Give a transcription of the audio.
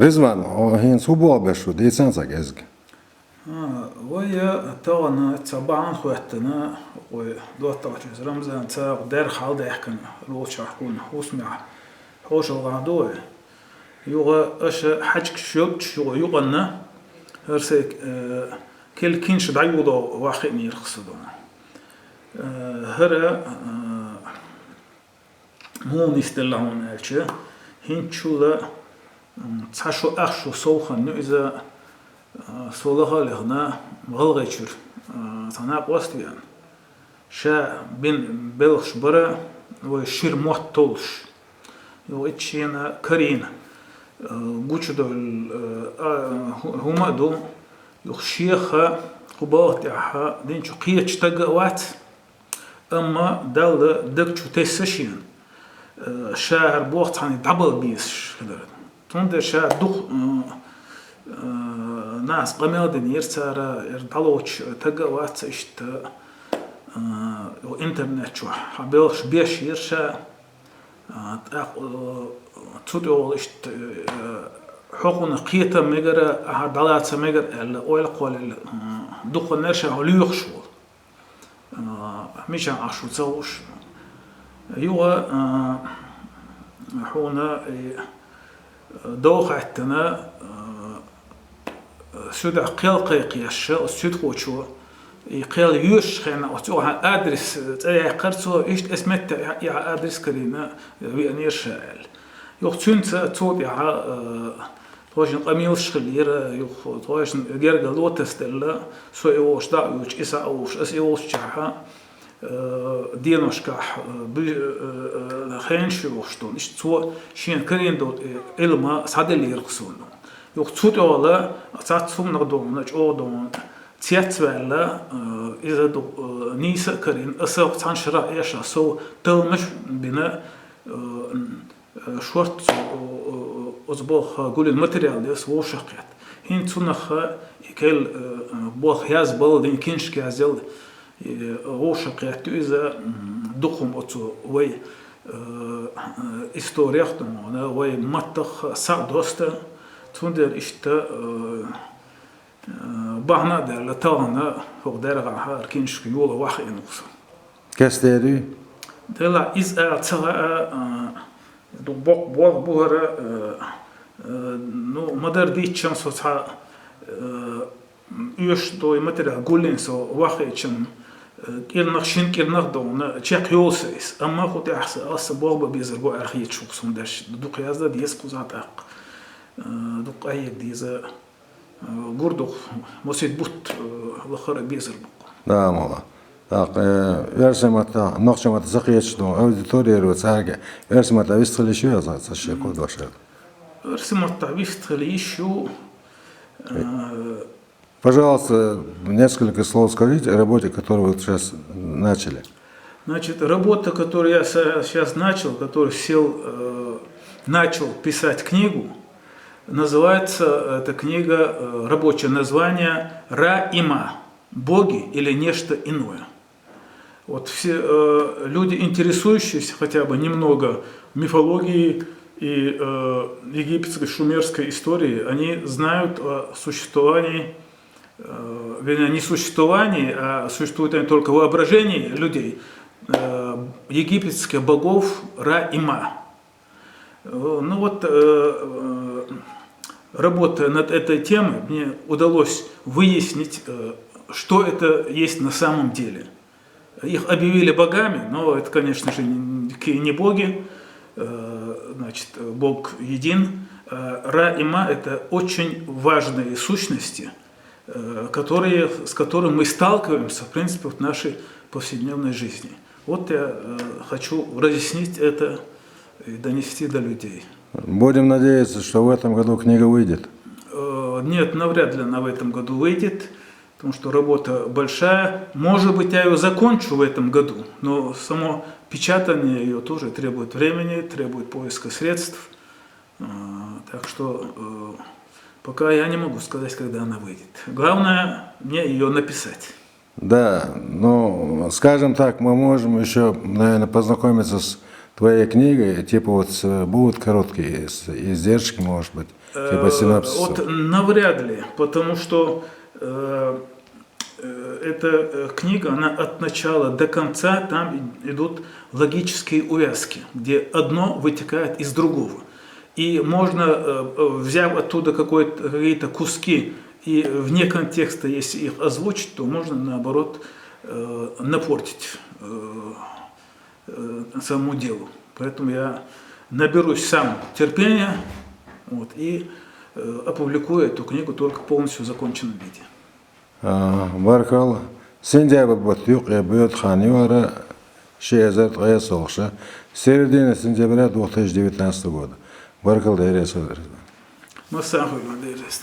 Rizvan, hin subol beshu, deysensak ezgi. ويا تانا تبعان خواتنا ودوت تعجز رمزان تا در حال دهكن روش حكون وسمع حوش الغادوه يوغا اش حجك شوت شو يوغنا هرسك كل كينش دعيوضو واخي مير خصدو هرا مو نستلعون الچه هنچولا تشو اخشو سوخن اذا صلها لهنا غلغيشر تنا قوستيان شا بين بلخش برا وشير موت تولش يو اتشينا كرين قوش دول هما دو يخشيخا قباطعها دينشو قيتش تقوات اما دال دكتشو تسشين شاهر بوقت يعني دبل بيس تندر شا دخ ناس قمادن يرسارا يردلوش تقوات اشت انترنت شو حبيلش بيش يرشا تودول اشت حقوق قيتا مجرى دلات مجرى الاول قول دخل نرشا هليوخ شو مش عشو تزوش يوه حونا دوخ عتنا سودا قيل قيقيش سود خوشو قيل يوش خينا وتوها ادرس تاع قرصو ايش اسمت يا ادرس كرينا بينير شال يختنت تود يا توش قميل شخلير يخ توش جرجل لوتستلا سو يوش دا يوش اسا اوش اس يوش شحا دينوشكح خينش وشتون ايش تو شين كرين دو علما صادلي يرقصون يقصد ولا أتصوم نقدون نجودون تياتولا إذا دو نيس كرين أسوق تنشر إيش أسو تلمش بنا شورت أزبوخ قول الماتريال ديس وشقيت هين تنخ يكل بوخ ياز بلدين كينش كازل وشقيت إذا دخم أتو وي إستوريختم وي متخ سعدوست تندر إشتا بعنا در لطانا فوق درغا هار كينش كيولا واحد نقص Kesteri? دلا إز أعتقى دو بوغ بوهر نو مدر دي تشان سوتا يوش دو يمتر قولين سو واحد تشان كيرنخ شين كيرنخ دونا تشاك يوسيس أما خود أحسن أصلا بوغ بيزر بو أرخيت شوكسون داش دو قياس دا ديس قوزات أق دوق أيك ديزا قردوخ مسيد بوت لخرا بيزر بق Да, мало. Так, версимата, нохчамата захиечдо, аудитория царга. Версимата вистрели еще за саше код ваше. Версимата вистрели еще. Пожалуйста, несколько слов скажите о работе, которую вы сейчас начали. Значит, работа, которую я сейчас начал, который сел, начал писать книгу, называется эта книга, рабочее название «Ра-Има. Боги или нечто иное». Вот все люди, интересующиеся хотя бы немного мифологией и египетской шумерской истории, они знают о существовании, вернее, не существовании, а существует они только в воображении людей, египетских богов Ра-Има. Ну вот, работая над этой темой, мне удалось выяснить, что это есть на самом деле. Их объявили богами, но это, конечно же, не боги, значит, Бог един. Ра-Има – это очень важные сущности, с которыми мы сталкиваемся, в принципе, в нашей повседневной жизни. Вот я хочу разъяснить это и донести до людей. Будем надеяться, что в этом году книга выйдет. Нет, навряд ли она в этом году выйдет, потому что работа большая. Может быть, я ее закончу в этом году, но само печатание ее тоже требует времени, требует поиска средств. Так что пока я не могу сказать, когда она выйдет. Главное мне ее написать. Да, ну, скажем так, мы можем еще, наверное, познакомиться с твоя книга, типа вот будут короткие издержки, может быть, типа синопсис. Вот навряд ли, потому что эта книга, она от начала до конца, там идут логические увязки, где одно вытекает из другого. И можно, взяв оттуда какие-то куски и вне контекста, если их озвучить, то можно, наоборот, напортить самому делу. Поэтому я наберусь сам терпения вот, и опубликую эту книгу только полностью в законченном виде. Баркалла. Сентябрь бутюк я бьет ханивара Шеязад Гая Солша. Середина сентября 2019 года. Баркалла, Дарья Садырова. Массаху, Владимир Ильич.